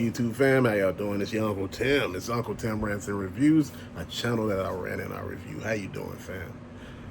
YouTube fam, how y'all doing? It's your Uncle Tim. It's Uncle Tim Rants and Reviews, a channel that I ran and I review. How you doing, fam?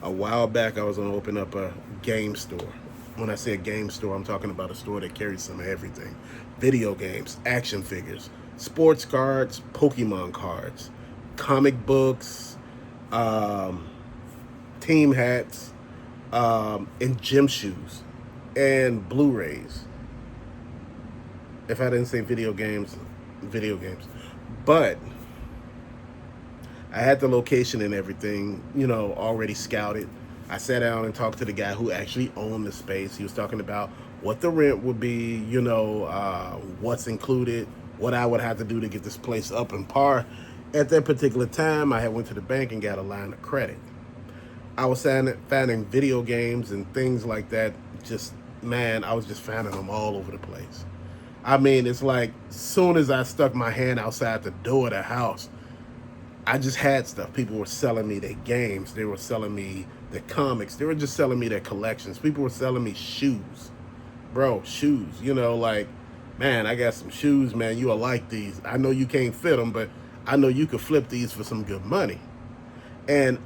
A while back, I was gonna open up a game store. When I say a game store, I'm talking about a store that carries some of everything: video games, action figures, sports cards, Pokemon cards, comic books, um, team hats, and gym shoes, and Blu-rays. If I didn't say video games, video games. But I had the location and everything, already scouted. I sat down and talked to the guy who actually owned the space. He was talking about what the rent would be, what's included, what I would have to do to get this place up in par. At that particular time, I had went to the bank and got a line of credit. I was finding video games and things like that. Just, man, I was just finding them all over the place. I mean, it's like soon as I stuck my hand outside the door of the house, I just had stuff. People were selling me their games. They were selling me their comics. They were just selling me their collections. People were selling me shoes. Bro, shoes. Man, I got some shoes, man. You'll like these. I know you can't fit them, but I know you could flip these for some good money. And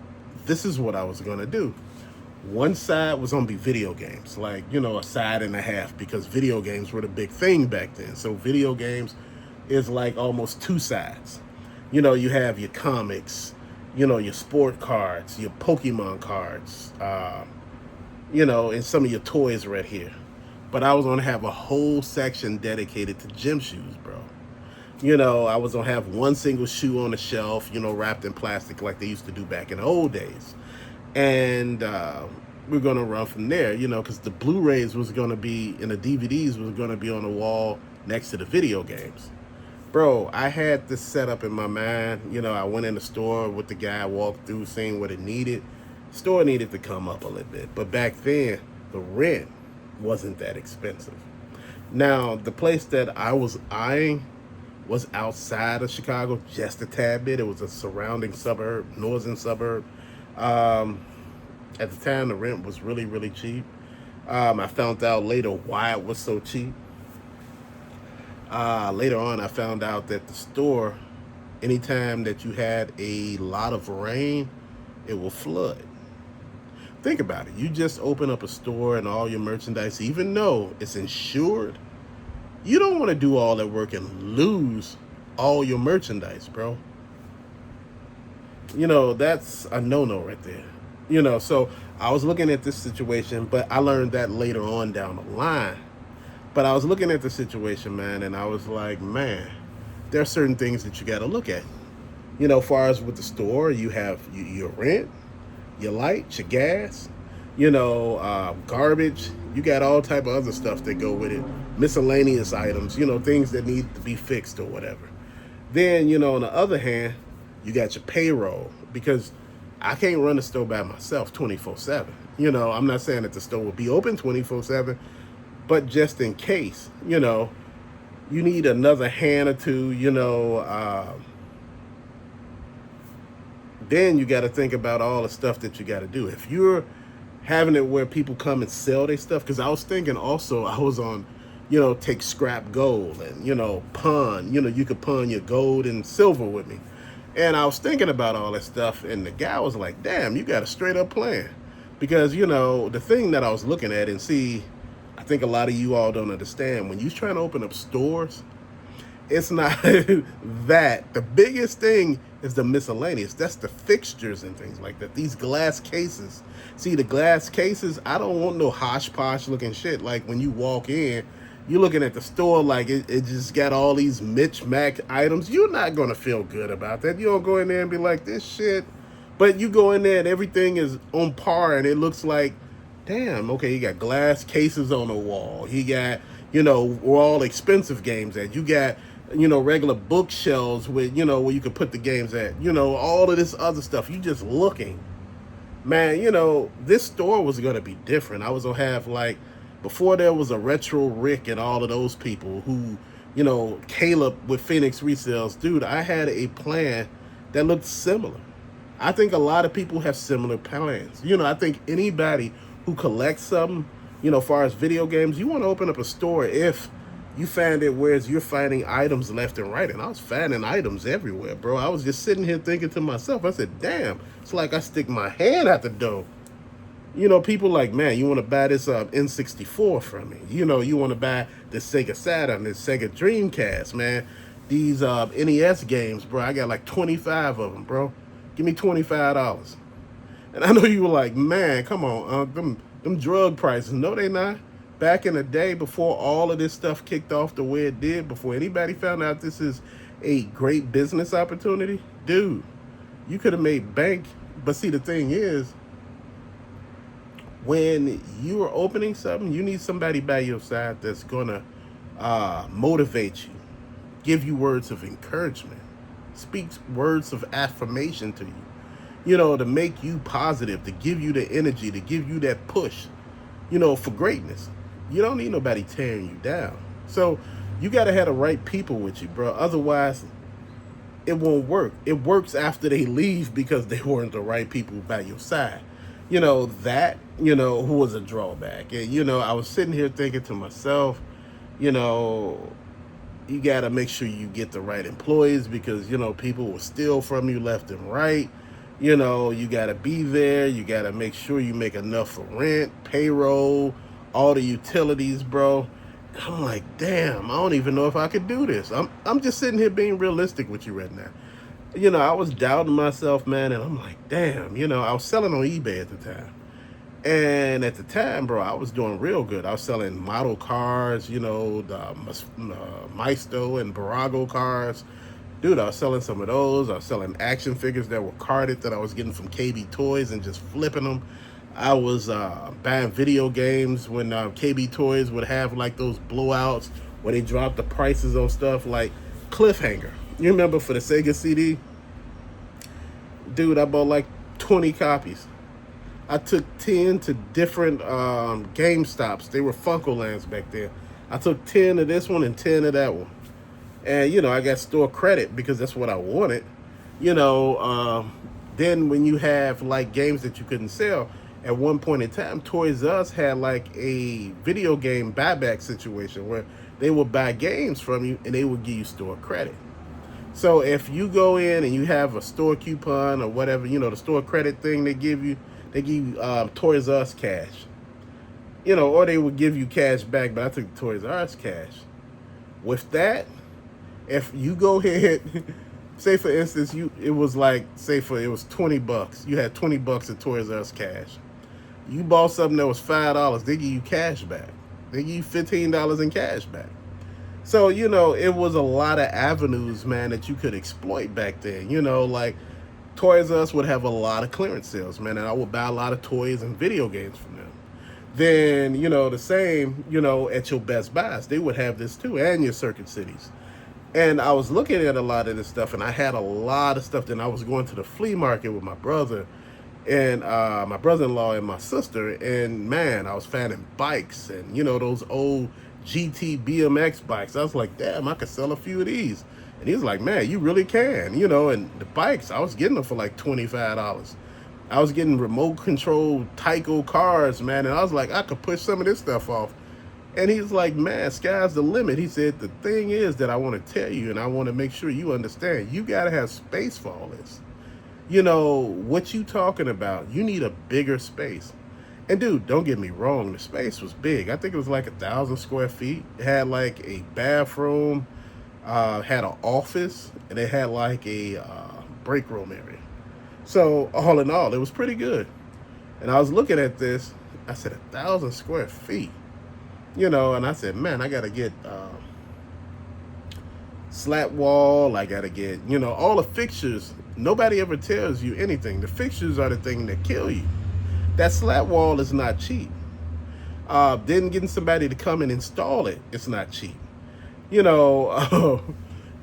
this is what I was going to do. One side was going to be video games, a side and a half, because video games were the big thing back then. So video games is like almost two sides. You have your comics, your sport cards, your Pokemon cards, and some of your toys right here. But I was going to have a whole section dedicated to gym shoes, bro. I was going to have one single shoe on the shelf, wrapped in plastic like they used to do back in the old days. And we're going to run from there, because the Blu-rays was going to be, and the DVDs was going to be on the wall next to the video games. Bro, I had this set up in my mind. I went in the store with the guy, walked through, seeing what it needed. Store needed to come up a little bit. But back then, the rent wasn't that expensive. Now, the place that I was eyeing was outside of Chicago, just a tad bit. It was a surrounding suburb, northern suburb. At the time, the rent was really, really cheap. I found out later why it was so cheap. Later on, I found out that the store, anytime that you had a lot of rain, it will flood. Think about it. You just open up a store and all your merchandise, even though it's insured, you don't want to do all that work and lose all your merchandise, bro. That's a no-no right there. So I was looking at this situation, but I learned that later on down the line. But I was looking at the situation, man, and I was like, man, there are certain things that you got to look at. Far as with the store, you have your rent, your light, your gas, garbage. You got all type of other stuff that go with it, miscellaneous items, things that need to be fixed or whatever. Then, on the other hand, you got your payroll, because I can't run the store by myself 24/7. I'm not saying that the store will be open 24/7, but just in case, you need another hand or two, then you got to think about all the stuff that you got to do. If you're having it where people come and sell their stuff, because I was thinking also, I was on, take scrap gold and, pawn, you could pawn your gold and silver with me. And I was thinking about all that stuff, and the guy was like, damn, you got a straight up plan. Because, the thing that I was looking at, and see, I think a lot of you all don't understand, when you're trying to open up stores, it's not that. The biggest thing is the miscellaneous. That's the fixtures and things like that. These glass cases. See, the glass cases, I don't want no hodgepodge looking shit. Like when you walk in, you're looking at the store like it just got all these Mitch-Mac items. You're not going to feel good about that. You don't go in there and be like, this shit. But you go in there and everything is on par, and it looks like, damn, okay, you got glass cases on the wall. You got, where all expensive games at. You got, regular bookshelves with, where you could put the games at. All of this other stuff. You just looking. Man, this store was going to be different. I was going to have, before there was a Retro Rick and all of those people who, Caleb with Phoenix Resales, dude, I had a plan that looked similar. I think a lot of people have similar plans. I think anybody who collects something, far as video games, you want to open up a store if You find it whereas you're finding items left and right, and I was finding items everywhere, bro. I was just sitting here thinking to myself, I said, damn, it's like I stick my hand out the door. People like, man, you want to buy this N64 from me. You want to buy this Sega Saturn, this Sega Dreamcast, man. These NES games, bro. I got like 25 of them, bro. Give me $25. And I know you were like, man, come on, them drug prices. No, they not. Back in the day, before all of this stuff kicked off the way it did, before anybody found out this is a great business opportunity, dude, you could have made bank. But see, the thing is, when you are opening something, you need somebody by your side that's gonna motivate you, give you words of encouragement, speak words of affirmation to you, to make you positive, to give you the energy, to give you that push, for greatness. You don't need nobody tearing you down. So you got to have the right people with you, bro. Otherwise, it won't work. It works after they leave because they weren't the right people by your side. That, who was a drawback. And, I was sitting here thinking to myself, you got to make sure you get the right employees because, people will steal from you left and right. You got to be there. You got to make sure you make enough for rent, payroll, all the utilities, bro. I'm like, damn, I don't even know if I could do this. I'm just sitting here being realistic with you right now. I was doubting myself, man, and I'm like, damn, I was selling on eBay at the time. And at the time, bro, I was doing real good. I was selling model cars, the Maisto and Barago cars. Dude, I was selling some of those. I was selling action figures that were carded that I was getting from KB Toys and just flipping them. I was buying video games when KB Toys would have like those blowouts where they dropped the prices on stuff like Cliffhanger. You remember for the Sega CD? Dude, I bought like 20 copies. I took 10 to different GameStops. They were FuncoLands back then. I took 10 of this one and 10 of that one. And, I got store credit because that's what I wanted. Then when you have like games that you couldn't sell, at one point in time, Toys R Us had like a video game buyback situation where they would buy games from you and they would give you store credit. So if you go in and you have a store coupon or whatever, the store credit thing they give you Toys R Us cash. Or they would give you cash back, but I took Toys R Us cash. With that, if you go ahead, say for instance, it was $20. You had $20 at Toys R Us cash. You bought something that was $5, they give you cash back. They give you $15 in cash back. So, it was a lot of avenues, man, that you could exploit back then. Like Toys R Us would have a lot of clearance sales, man, and I would buy a lot of toys and video games from them. Then, the same, at your Best Buys, they would have this too, and your Circuit Cities. And I was looking at a lot of this stuff, and I had a lot of stuff. Then I was going to the flea market with my brother and my brother-in-law and my sister, and man, I was finding bikes and, those old GT BMX bikes. I was like, damn, I could sell a few of these. And he was like, man, you really can, and the bikes, I was getting them for like $25. I was getting remote control Tyco cars, man, and I was like, I could push some of this stuff off. And he's like, man, sky's the limit. He said, the thing is that I want to tell you, and I want to make sure you understand, you got to have space for all this. What you talking about, you need a bigger space. And dude, don't get me wrong, the space was big. I think it was like 1,000 square feet. It had like a bathroom, had an office, and it had like a break room area. So all in all, it was pretty good. And I was looking at this, I said 1,000 square feet. And I said, man, I got to get slat wall. I got to get, all the fixtures. Nobody ever tells you anything. The fixtures are the thing that kill you. That slat wall is not cheap. Then getting somebody to come and install it, it's not cheap. Then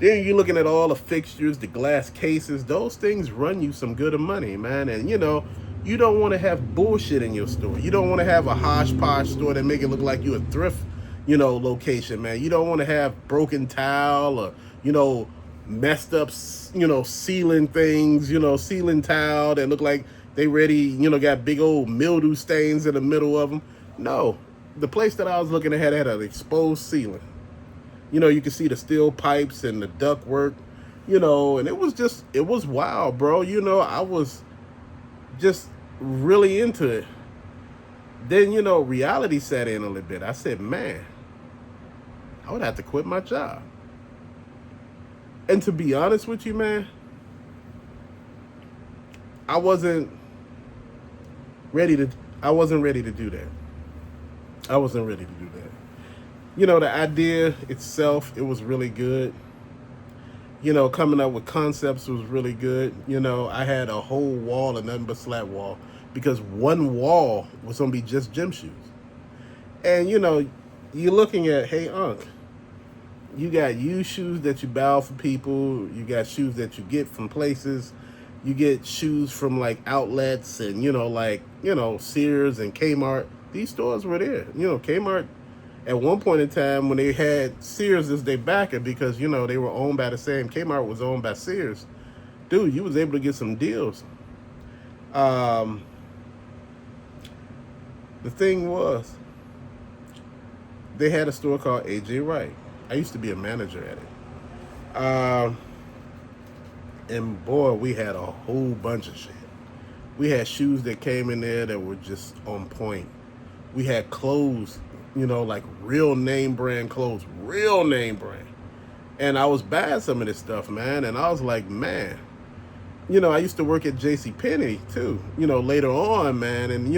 you're looking at all the fixtures, the glass cases. Those things run you some good money, man. And, you don't want to have bullshit in your store. You don't want to have a hodgepodge store that make it look like you're a thrift, location, man. You don't want to have broken tile or, messed up, ceiling things, ceiling tile that look like they ready, got big old mildew stains in the middle of them. No, the place that I was looking at had an exposed ceiling. You know, you could see the steel pipes and the duct work, you know, and it was wild, bro. You know, I was just really into it. Then, you know, reality set in a little bit. I said, man, I would have to quit my job. And to be honest with you, man, I wasn't ready to I wasn't ready to do that. I wasn't ready to do that. You know, the idea itself, it was really good. You know, coming up with concepts was really good. You know, I had a whole wall of nothing but slat wall because one wall was gonna be just gym shoes. And you know, you're looking at, hey, Unc, you got used shoes that you buy for people. You got shoes that you get from places. You get shoes from like outlets and Sears and Kmart. These stores were there. You know, Kmart at one point in time when they had Sears as their backer because they were owned by the same. Kmart was owned by Sears. Dude, you was able to get some deals. Um, the thing was, they had a store called AJ Wright. I used to be a manager at it. And boy, we had a whole bunch of shit. We had shoes that came in there that were just on point. We had clothes, like real name brand clothes, real name brand. And I was buying some of this stuff, man. And I was like, man, I used to work at J.C. Penney too, later on, man. And,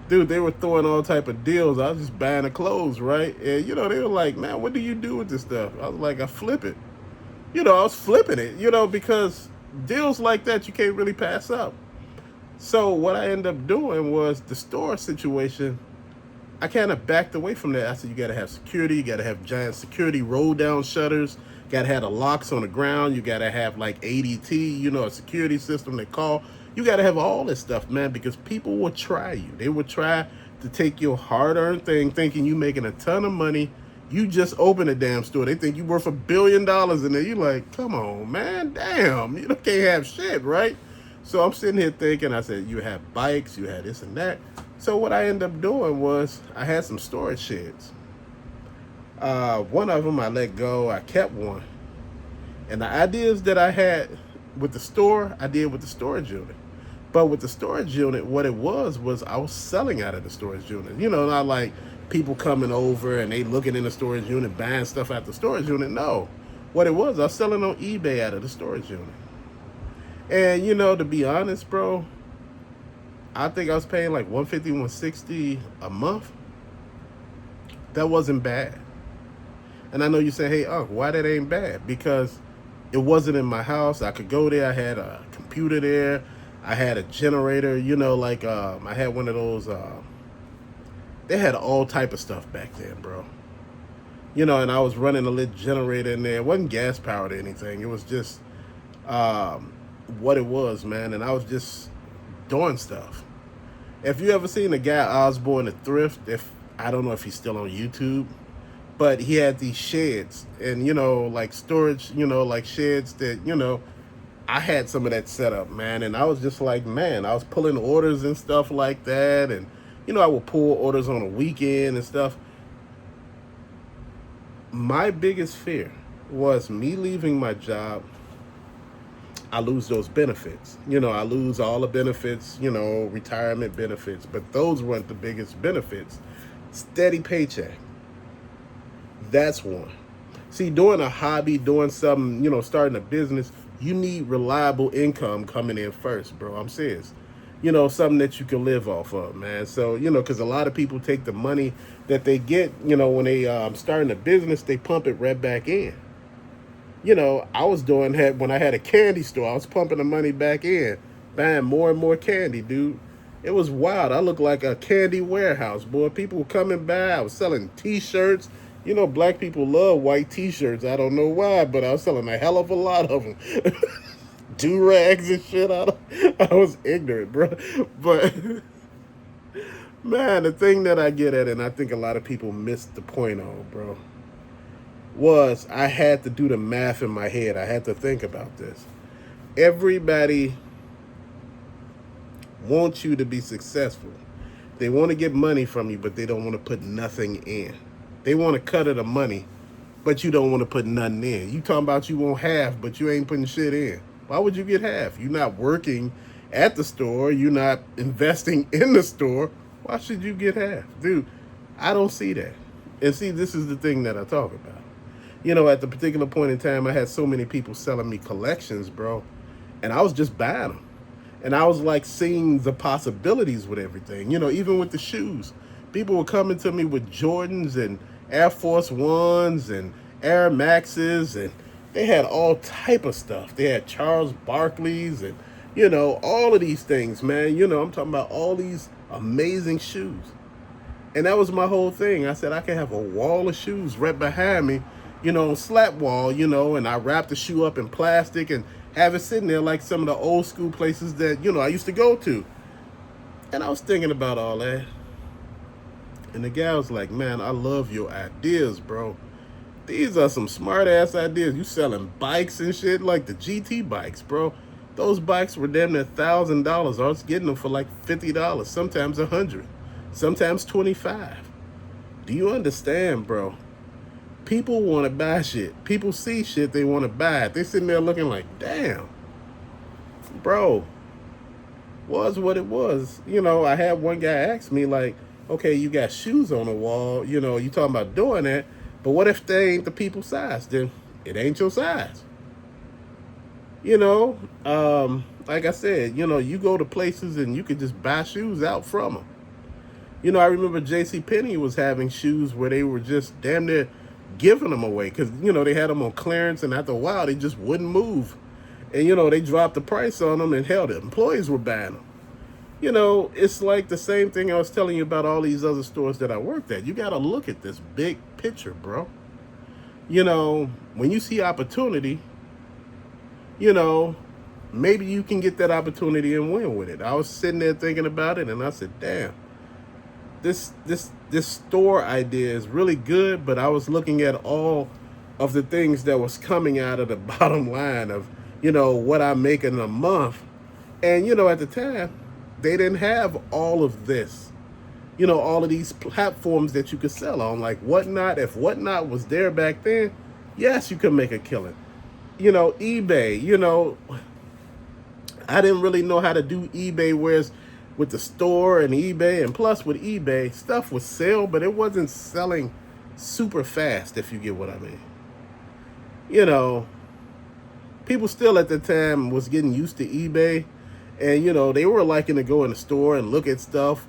dude, they were throwing all type of deals. I was just buying the clothes, right? And, they were like, man, what do you do with this stuff? I was like, I flip it. I was flipping it, because deals like that you can't really pass up. So what I ended up doing was the store situation. I kind of backed away from that. I said, you got to have security. You got to have giant security roll down shutters. Got to have the locks on the ground. You got to have like ADT, a security system they call. You got to have all this stuff, man, because people will try you. They will try to take your hard-earned thing thinking you making a ton of money. You just open a damn store. They think you worth $1 billion in there. You like, come on, man, damn. You can't have shit, right? So I'm sitting here thinking, I said, you have bikes, you had this and that. So what I ended up doing was I had some storage sheds. One of them I let go. I kept one. And the ideas that I had with the store, I did with the storage unit. But with the storage unit, what it was I was selling out of the storage unit. Not like people coming over and they looking in the storage unit, buying stuff out the storage unit. No. What it was, I was selling on eBay out of the storage unit. And, to be honest, bro, I think I was paying like $150, $160 a month. That wasn't bad. And I know you say, hey, why that ain't bad? Because it wasn't in my house. I could go there. I had a computer there. I had a generator, I had one of those, they had all type of stuff back then, bro. And I was running a little generator in there. It wasn't gas powered or anything. It was just what it was, man. And I was just doing stuff. If you ever seen the guy Osborne the Thrift, I don't know if he's still on YouTube, but he had these sheds and, like storage, like sheds that, I had some of that set up, man. And I was just like, man, I was pulling orders and stuff like that. And, I would pull orders on a weekend and stuff. My biggest fear was me leaving my job. I lose those benefits. I lose all the benefits, retirement benefits. But those weren't the biggest benefits. Steady paycheck. That's one. See, doing a hobby, doing something, starting a business, you need reliable income coming in first, bro. I'm serious. Something that you can live off of, man. So, because a lot of people take the money that they get, when they starting a business, they pump it right back in. I was doing that when I had a candy store. I was pumping the money back in, buying more and more candy, dude. It was wild. I looked like a candy warehouse, boy. People were coming by. I was selling T-shirts. Black people love white T-shirts. I don't know why, but I was selling a hell of a lot of them. Do-rags and shit. I was ignorant, bro. But, man, the thing that I get at, and I think a lot of people miss the point on, bro, was I had to do the math in my head. I had to think about this. Everybody wants you to be successful. They want to get money from you, but they don't want to put nothing in. They want to cut of the money, but you don't want to put nothing in. You talking about you want half, but you ain't putting shit in. Why would you get half? You're not working at the store. You're not investing in the store. Why should you get half? Dude, I don't see that. And see, this is the thing that I talk about. At the particular point in time, I had so many people selling me collections, bro. And I was just buying them. And I was like seeing the possibilities with everything. Even with the shoes. People were coming to me with Jordans and Air Force Ones and Air Maxes, and they had all type of stuff. They had Charles Barkley's and, all of these things, man. I'm talking about all these amazing shoes. And that was my whole thing. I said I can have a wall of shoes right behind me, slap wall, and I wrap the shoe up in plastic and have it sitting there like some of the old school places that, I used to go to. And I was thinking about all that. And the guy was like, man, I love your ideas, bro. These are some smart ass ideas. You selling bikes and shit, like the GT bikes, bro. Those bikes were damn near $1,000. I was getting them for like $50, sometimes $100, sometimes $25. Do you understand, bro? People want to buy shit. People see shit, they want to buy it. They sitting there looking like, damn, bro, was what it was. I had one guy ask me like, okay, you got shoes on the wall, you talking about doing that, but what if they ain't the people's size? Then it ain't your size. Like I said, you go to places and you could just buy shoes out from them. I remember JCPenney was having shoes where they were just damn near giving them away because, they had them on clearance, and after a while, they just wouldn't move. And, they dropped the price on them, and hell, the employees were buying them. It's like the same thing I was telling you about all these other stores that I worked at. You got to look at this big picture, bro. When you see opportunity, maybe you can get that opportunity and win with it. I was sitting there thinking about it, and I said, damn, this store idea is really good, but I was looking at all of the things that was coming out of the bottom line of, what I make in a month. And, at the time, they didn't have all of this, all of these platforms that you could sell on, like Whatnot. If Whatnot was there back then, yes, you could make a killing. eBay, I didn't really know how to do eBay, whereas with the store and eBay, and plus with eBay, stuff would sell, but it wasn't selling super fast, if you get what I mean. People still at the time was getting used to eBay, and, they were liking to go in the store and look at stuff,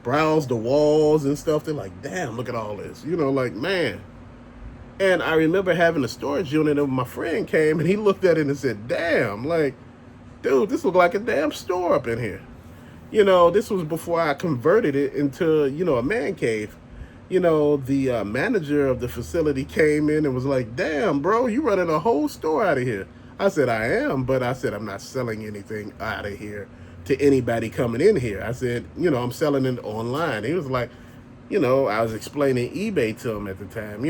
browse the walls and stuff. They're like, damn, look at all this, like, man. And I remember having a storage unit, and my friend came, and he looked at it and said, damn, like, dude, this looked like a damn store up in here. This was before I converted it into, a man cave. The manager of the facility came in and was like, damn, bro, you running a whole store out of here. I said, I am, but I said, I'm not selling anything out of here to anybody coming in here. I said, I'm selling it online. He was like, I was explaining eBay to him at the time,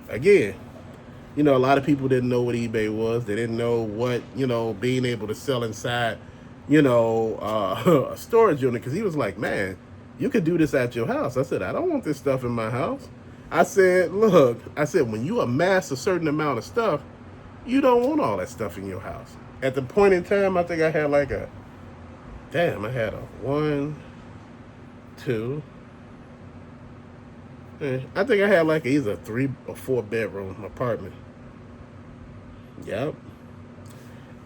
Again, a lot of people didn't know what eBay was. They didn't know what, being able to sell inside, a storage unit. Because he was like, man, you could do this at your house. I said, I don't want this stuff in my house. I said, look, when you amass a certain amount of stuff, you don't want all that stuff in your house. At the point in time, I think I had like I had a 1, 2, I think I had like either a 3 or 4 bedroom apartment. Yep.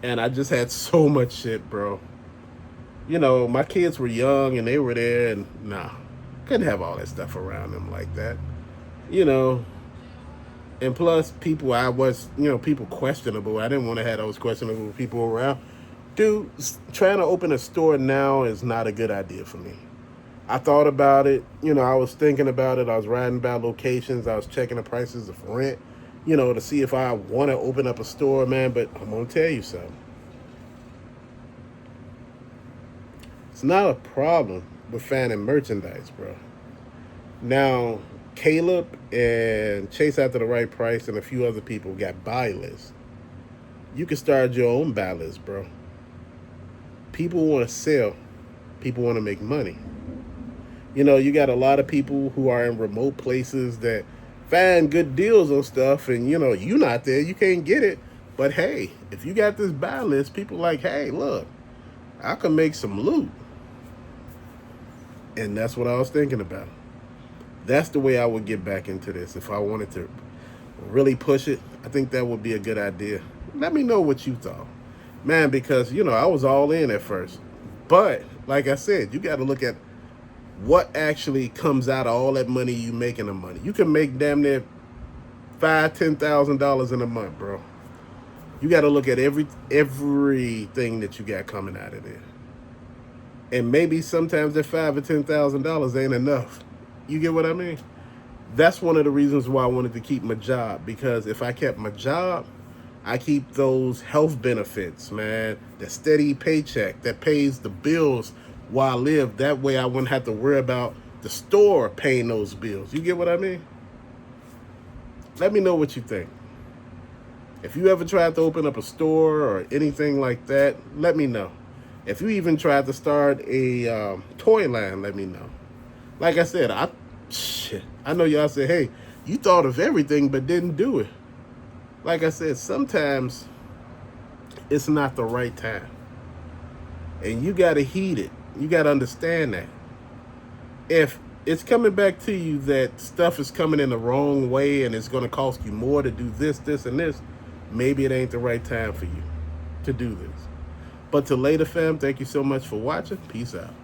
And I just had so much shit, bro. My kids were young and they were there, and couldn't have all that stuff around them like that. And plus people people questionable. I didn't want to have those questionable people around. Dude, trying to open a store now is not a good idea for me. I thought about it, I was thinking about it. I was writing about locations. I was checking the prices of rent, to see if I want to open up a store, man. But I'm going to tell you something. It's not a problem with finding merchandise, bro. Now, Caleb and Chase After the Right Price and a few other people got buy lists. You can start your own buy list, bro. People want to sell. People want to make money. You know, you got a lot of people who are in remote places that find good deals on stuff, and you know, you not there, you can't get it. But hey, if you got this buy list, people like, hey, look, I can make some loot. And that's what I was thinking about. That's the way I would get back into this. If I wanted to really push it, I think that would be a good idea. Let me know what you thought. Man, because, you know, I was all in at first. But, like I said, you got to look at what actually comes out of all that money you make in a month. You can make damn near $5,000-$10,000 in a month, bro. You got to look at everything that you got coming out of there. And maybe sometimes that $5,000 or $10,000 ain't enough. You get what I mean? That's one of the reasons why I wanted to keep my job, because if I kept my job, I keep those health benefits, man, the steady paycheck that pays the bills while I live. That way I wouldn't have to worry about the store paying those bills. You get what I mean? Let me know what you think. If you ever tried to open up a store or anything like that, let me know. If you even tried to start a toy line, let me know. Like I said, I know y'all say, hey, you thought of everything but didn't do it. Like I said, sometimes it's not the right time. And you got to heed it. You got to understand that. If it's coming back to you that stuff is coming in the wrong way and it's going to cost you more to do this, this, and this, maybe it ain't the right time for you to do this. But to later, fam, thank you so much for watching. Peace out.